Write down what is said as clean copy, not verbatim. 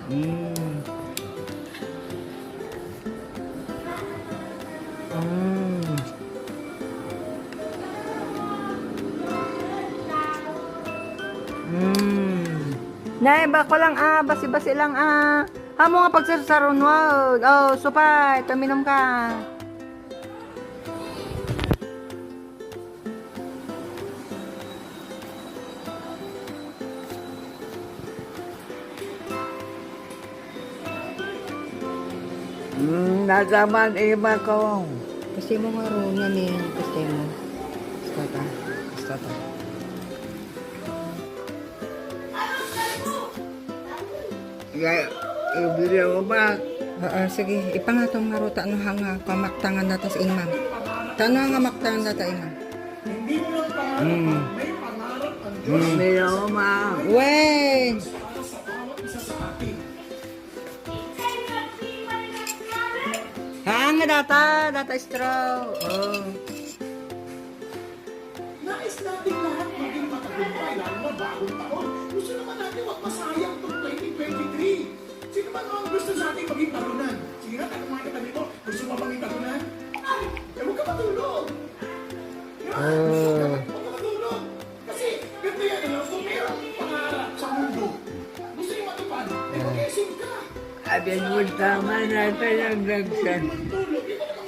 Mm. Mm. Mm. Nay, bako lang basi-basi lang Hamo nga pagsasaron wow. Oh, supay, tuminom ka. Nasaman iba ko. Kasi mo nga ron nga niya, kasi mo. Stata. Stata. Ibili ko ba? Sige, ipangatong nga ro no hanga pamaktangan datas imam. Tano nga maktangan data imam. Mm. Ibili ko ba? Wey! Hanga data straw. Oh. Nais natin lahat maging matagumpay, lalo na bagong taon. Gusto naman natin wag masayang itong 2023. Sino ba ang gusto sa ating maging talunan? Sige nga, takumain ka dito. Gusto mo maging talunan? Huwag ka matulog. Di ba? Huwag ka matulog. Kasi, ganito yan, kung mayroong pangarap sa mundo, gusto niyo matupad, mag-isim ka. Abin mo tama na pinagdagsan. Tulog